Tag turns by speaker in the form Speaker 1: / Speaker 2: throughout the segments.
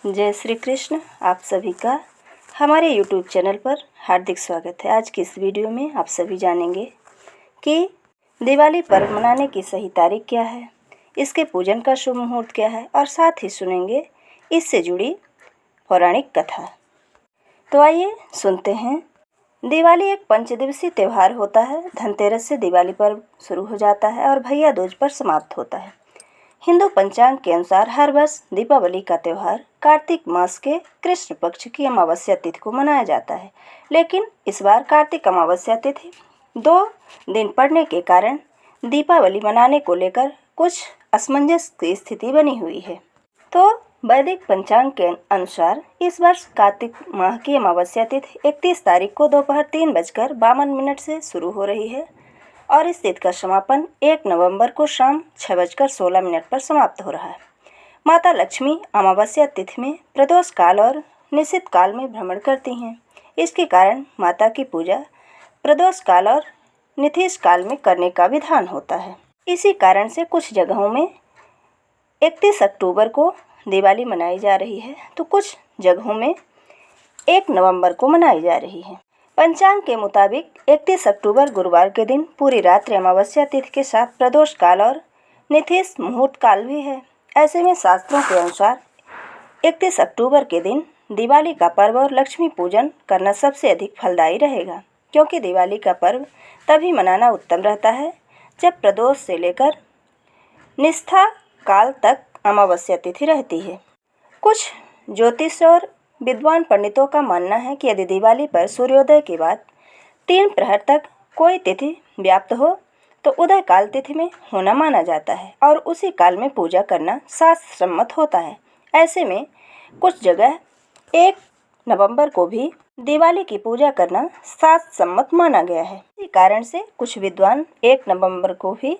Speaker 1: जय श्री कृष्ण। आप सभी का हमारे YouTube चैनल पर हार्दिक स्वागत है। आज की इस वीडियो में आप सभी जानेंगे कि दिवाली पर्व मनाने की सही तारीख क्या है, इसके पूजन का शुभ मुहूर्त क्या है और साथ ही सुनेंगे इससे जुड़ी पौराणिक कथा। तो आइए सुनते हैं। दिवाली एक पंचदिवसीय त्यौहार होता है। धनतेरस से दिवाली पर्व शुरू हो जाता है और भैया दूज पर समाप्त होता है। हिंदू पंचांग के अनुसार हर वर्ष दीपावली का त्यौहार कार्तिक मास के कृष्ण पक्ष की अमावस्या तिथि को मनाया जाता है, लेकिन इस बार कार्तिक अमावस्या तिथि 2 दिन पड़ने के कारण दीपावली मनाने को लेकर कुछ असमंजस की स्थिति बनी हुई है। तो वैदिक पंचांग के अनुसार इस वर्ष कार्तिक माह की अमावस्या तिथि 31 तारीख को दोपहर 3:52 से शुरू हो रही है और इस तिथि का समापन 1 नवंबर को शाम 6:16 पर समाप्त हो रहा है। माता लक्ष्मी अमावस्या तिथि में प्रदोष काल और निषिद्ध काल में भ्रमण करती हैं। इसके कारण माता की पूजा प्रदोष काल और निषिद्ध काल में करने का विधान होता है। इसी कारण से कुछ जगहों में 31 अक्टूबर को दिवाली मनाई जा रही है, तो कुछ जगहों में 1 नवंबर को मनाई जा रही है। पंचांग के मुताबिक 31 अक्टूबर गुरुवार के दिन पूरी रात्रि अमावस्या तिथि के साथ प्रदोष काल और निषिद्ध मुहूर्त काल भी है। ऐसे में शास्त्रों के अनुसार 31 अक्टूबर के दिन दिवाली का पर्व और लक्ष्मी पूजन करना सबसे अधिक फलदायी रहेगा, क्योंकि दिवाली का पर्व तभी मनाना उत्तम रहता है जब प्रदोष से लेकर निष्ठा काल तक अमावस्या तिथि रहती है। कुछ ज्योतिष और विद्वान पंडितों का मानना है कि यदि दिवाली पर सूर्योदय के बाद 3 प्रहर तक कोई तिथि व्याप्त हो तो उदय काल तिथि में होना माना जाता है और उसी काल में पूजा करना शास्त्र सम्मत होता है। ऐसे में कुछ जगह 1 नवंबर को भी दिवाली की पूजा करना शास्त्र सम्मत माना गया है। इसी कारण से कुछ विद्वान 1 नवंबर को भी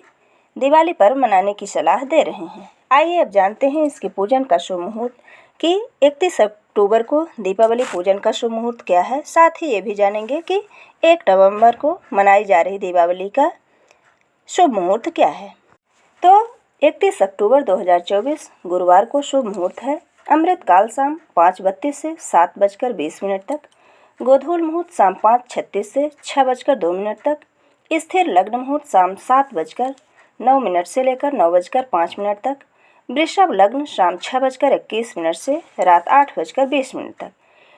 Speaker 1: दिवाली पर्व मनाने की सलाह दे रहे हैं। आइए अब जानते हैं इसके पूजन का शुभ मुहूर्त कि 31 अक्टूबर को दीपावली पूजन का शुभ मुहूर्त क्या है। साथ ही ये भी जानेंगे कि 1 नवंबर को मनाई जा रही दीपावली का शुभ मुहूर्त क्या है। तो 31 अक्टूबर 2024 गुरुवार को शुभ मुहूर्त है। अमृत काल शाम 5:32 से 7:20 तक, गोधूल मुहूर्त शाम 5:36 से 6:02 तक, स्थिर लग्न मुहूर्त शाम 7:09 से लेकर 9:05 तक, वृषभ लग्न शाम 6:21 से रात 8:20 तक,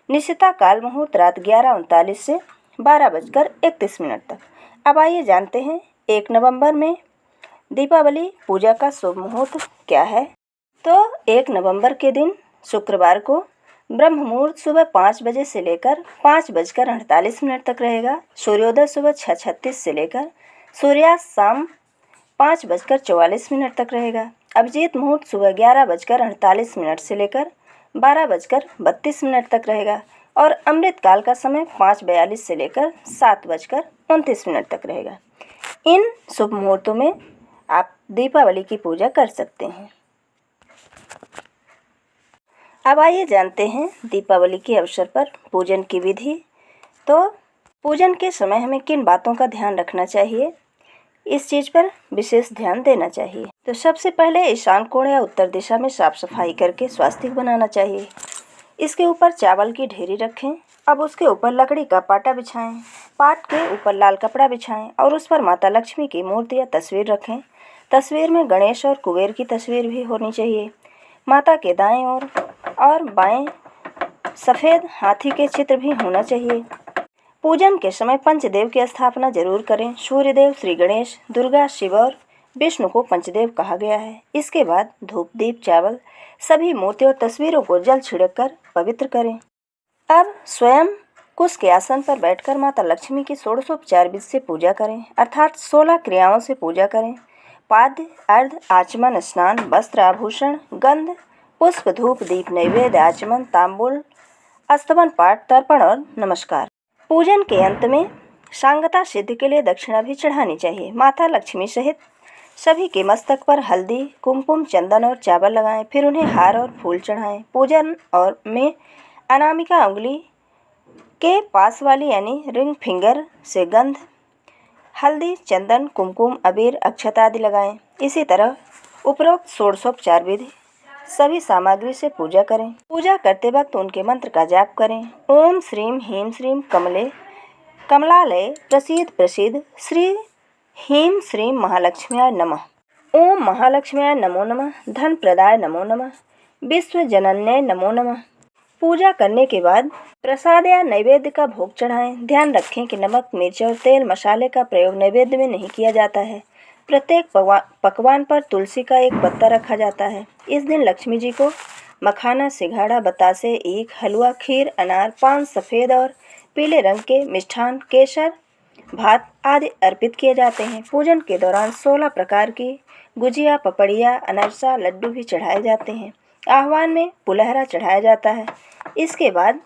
Speaker 1: निशिता काल मुहूर्त रात 11:39 से 12:31 तक। अब आइए जानते हैं 1 नवंबर में दीपावली पूजा का शुभ मुहूर्त क्या है। तो 1 नवंबर के दिन शुक्रवार को ब्रह्म मुहूर्त सुबह 5 बजे से लेकर 5:48 तक रहेगा। सूर्योदय सुबह 6:36 से लेकर सूर्यास्त शाम 5:44 तक रहेगा। अभिजीत मुहूर्त सुबह 11:48 से लेकर 12:32 तक रहेगा और अमृत काल का समय 5:42 से लेकर 7:29 तक रहेगा। इन शुभ मुहूर्तों में आप दीपावली की पूजा कर सकते हैं। अब आइए जानते हैं दीपावली के अवसर पर पूजन की विधि। तो पूजन के समय हमें किन बातों का ध्यान रखना चाहिए, इस चीज़ पर विशेष ध्यान देना चाहिए। तो सबसे पहले ईशान कोण या उत्तर दिशा में साफ सफाई करके स्वास्तिक बनाना चाहिए। इसके ऊपर चावल की ढेरी रखें। अब उसके ऊपर लकड़ी का पाटा बिछाएं। पाट के ऊपर लाल कपड़ा बिछाएं और उस पर माता लक्ष्मी की मूर्ति या तस्वीर रखें। तस्वीर में गणेश और कुबेर की तस्वीर भी होनी चाहिए। माता के दाएं और बाएं सफ़ेद हाथी के चित्र भी होना चाहिए। पूजन के समय पंचदेव की स्थापना जरूर करें। सूर्यदेव, श्री गणेश, दुर्गा, शिव और विष्णु को पंचदेव कहा गया है। इसके बाद धूप, दीप, चावल सभी मूर्ति और तस्वीरों को जल छिड़क कर पवित्र करें। अब स्वयं कुश के आसन पर बैठकर माता लक्ष्मी की षोडशोपचार विधि से पूजा करें, अर्थात 16 क्रियाओं से पूजा करें। पाद्य, अर्घ, आचमन, स्नान, वस्त्र, आभूषण, गंध, पुष्प, धूप, दीप, नैवेद्य, आचमन, तांबूल, अस्तवन, पाठ, तर्पण और नमस्कार। पूजन के अंत में सांगता सिद्धि के लिए दक्षिणा भी चढ़ानी चाहिए। माता लक्ष्मी सहित सभी के मस्तक पर हल्दी, कुमकुम, चंदन और चावल लगाएं, फिर उन्हें हार और फूल चढ़ाएं। पूजन और में अनामिका उंगली के पास वाली यानी रिंग फिंगर से गंध, हल्दी, चंदन, कुमकुम, अबीर, अक्षत आदि लगाएं। इसी तरह उपरोक्त षोडशोपचार विधि सभी सामग्री से पूजा करें। पूजा करते वक्त उनके मंत्र का जाप करें। ओम श्रीम ह्रीं श्रीं कमले कमलालय प्रसीद प्रसीद श्री ह्रीं श्रीं महालक्ष्म्याय नमः। ओम महालक्ष्म्याय नमो नमः। धन प्रदाय नमो नमः। विश्व जनन्याय नमो नमः। पूजा करने के बाद प्रसाद या नैवेद्य का भोग चढ़ाएं। ध्यान रखें कि नमक, मिर्च और तेल मसाले का प्रयोग नैवेद्य में नहीं किया जाता है। प्रत्येक पकवान पर तुलसी का एक पत्ता रखा जाता है। इस दिन लक्ष्मी जी को मखाना, सिंघाड़ा, बतासे, ईख, हलवा, खीर, अनार, पान, सफ़ेद और पीले रंग के मिष्ठान, केसर, भात आदि अर्पित किए जाते हैं। पूजन के दौरान 16 प्रकार की गुजिया, पपड़िया, अनरसा, लड्डू भी चढ़ाए जाते हैं। आह्वान में पुलहरा चढ़ाया जाता है। इसके बाद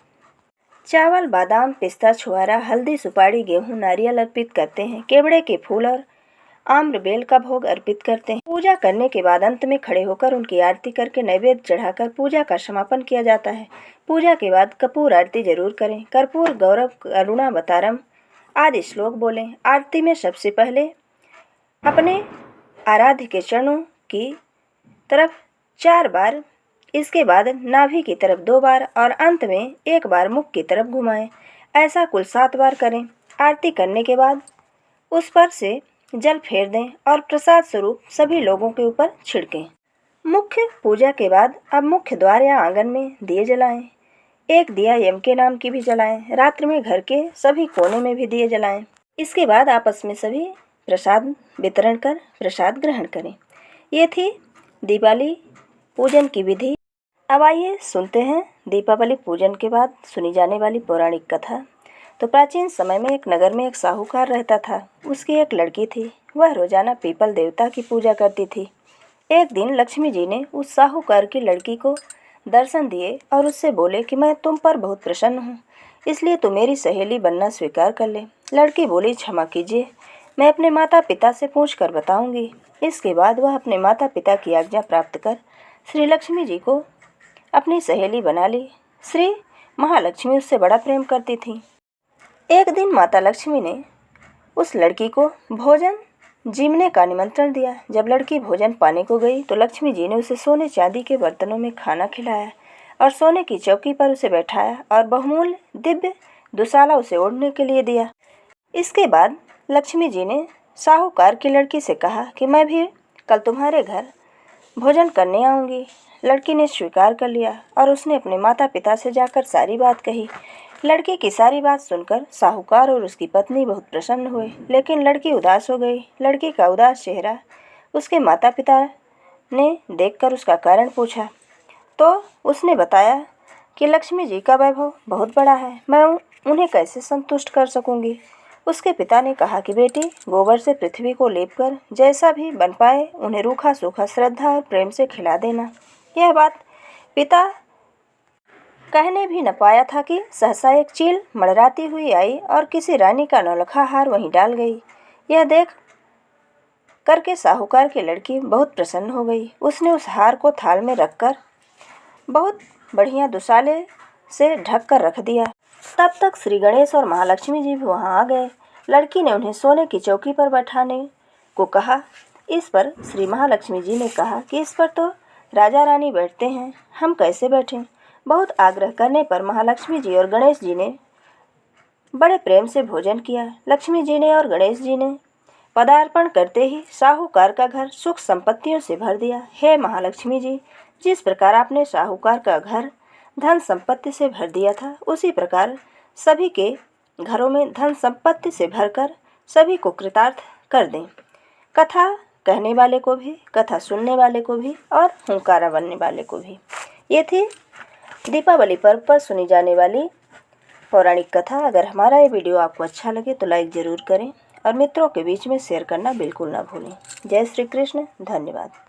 Speaker 1: चावल, बादाम, पिस्ता, छुआरा, हल्दी, सुपारी, गेहूं, नारियल अर्पित करते हैं। केवड़े के फूल और आम्र बेल का भोग अर्पित करते हैं। पूजा करने के बाद अंत में खड़े होकर उनकी आरती करके नैवेद्य चढ़ाकर पूजा का समापन किया जाता है। पूजा के बाद कपूर आरती जरूर करें। कर्पूर गौरव करुणावतारम आदि श्लोक बोलें। आरती में सबसे पहले अपने आराध्य के चरणों की तरफ 4 बार, इसके बाद नाभि की तरफ 2 बार और अंत में 1 बार मुख की तरफ घुमाएं। ऐसा कुल 7 बार करें। आरती करने के बाद उस पर से जल फेर दें और प्रसाद स्वरूप सभी लोगों के ऊपर छिड़कें। मुख्य पूजा के बाद अब मुख्य द्वार या आंगन में दिए जलाएं। एक दिया यम के नाम की भी जलाएं। रात्रि में घर के सभी कोने में भी दिए जलाएं। इसके बाद आपस में सभी प्रसाद वितरण कर प्रसाद ग्रहण करें। ये थी दीपावली पूजन की विधि। अब आइए सुनते हैं दीपावली पूजन के बाद सुनी जाने वाली पौराणिक कथा। तो प्राचीन समय में एक नगर में एक साहूकार रहता था। उसकी एक लड़की थी। वह रोजाना पीपल देवता की पूजा करती थी। एक दिन लक्ष्मी जी ने उस साहूकार की लड़की को दर्शन दिए और उससे बोले कि मैं तुम पर बहुत प्रसन्न हूँ, इसलिए तू मेरी सहेली बनना स्वीकार कर ले। लड़की बोली, क्षमा कीजिए, मैं अपने माता पिता से पूछ कर बताऊंगी। इसके बाद वह अपने माता पिता की आज्ञा प्राप्त कर श्री लक्ष्मी जी को अपनी सहेली बना ली। श्री महालक्ष्मी उससे बड़ा प्रेम करती थी। एक दिन माता लक्ष्मी ने उस लड़की को भोजन जीमने का निमंत्रण दिया। जब लड़की भोजन पाने को गई तो लक्ष्मी जी ने उसे सोने चांदी के बर्तनों में खाना खिलाया और सोने की चौकी पर उसे बैठाया और बहुमूल्य दिव्य दुशाला उसे ओढ़ने के लिए दिया। इसके बाद लक्ष्मी जी ने साहूकार की लड़की से कहा कि मैं भी कल तुम्हारे घर भोजन करने आऊँगी। लड़की ने स्वीकार कर लिया और उसने अपने माता पिता से जाकर सारी बात कही। लड़की की सारी बात सुनकर साहूकार और उसकी पत्नी बहुत प्रसन्न हुए, लेकिन लड़की उदास हो गई। लड़की का उदास चेहरा उसके माता पिता ने देखकर उसका कारण पूछा तो उसने बताया कि लक्ष्मी जी का वैभव बहुत बड़ा है, मैं उन्हें कैसे संतुष्ट कर सकूंगी। उसके पिता ने कहा कि बेटी, गोबर से पृथ्वी को लेपकर जैसा भी बन पाए उन्हें रूखा सूखा श्रद्धा और प्रेम से खिला देना। यह बात पिता कहने भी न पाया था कि सहसा एक चील मड़राती हुई आई और किसी रानी का नौलखा हार वहीं डाल गई। यह देख करके साहूकार की लड़की बहुत प्रसन्न हो गई। उसने उस हार को थाल में रखकर बहुत बढ़िया दुशाले से ढक कर रख दिया। तब तक श्री गणेश और महालक्ष्मी जी भी वहां आ गए। लड़की ने उन्हें सोने की चौकी पर बैठाने को कहा। इस पर श्री महालक्ष्मी जी ने कहा कि इस पर तो राजा रानी बैठते हैं, हम कैसे बैठें। बहुत आग्रह करने पर महालक्ष्मी जी और गणेश जी ने बड़े प्रेम से भोजन किया। लक्ष्मी जी ने और गणेश जी ने पदार्पण करते ही साहूकार का घर सुख संपत्तियों से भर दिया। हे महालक्ष्मी जी, जिस प्रकार आपने साहूकार का घर धन संपत्ति से भर दिया था, उसी प्रकार सभी के घरों में धन संपत्ति से भरकर सभी को कृतार्थ कर दें। कथा कहने वाले को भी, कथा सुनने वाले को भी और हुंकारा बनने वाले को भी। ये थी दीपावली पर्व पर सुनी जाने वाली पौराणिक कथा। अगर हमारा ये वीडियो आपको अच्छा लगे तो लाइक ज़रूर करें और मित्रों के बीच में शेयर करना बिल्कुल ना भूलें। जय श्री कृष्ण। धन्यवाद।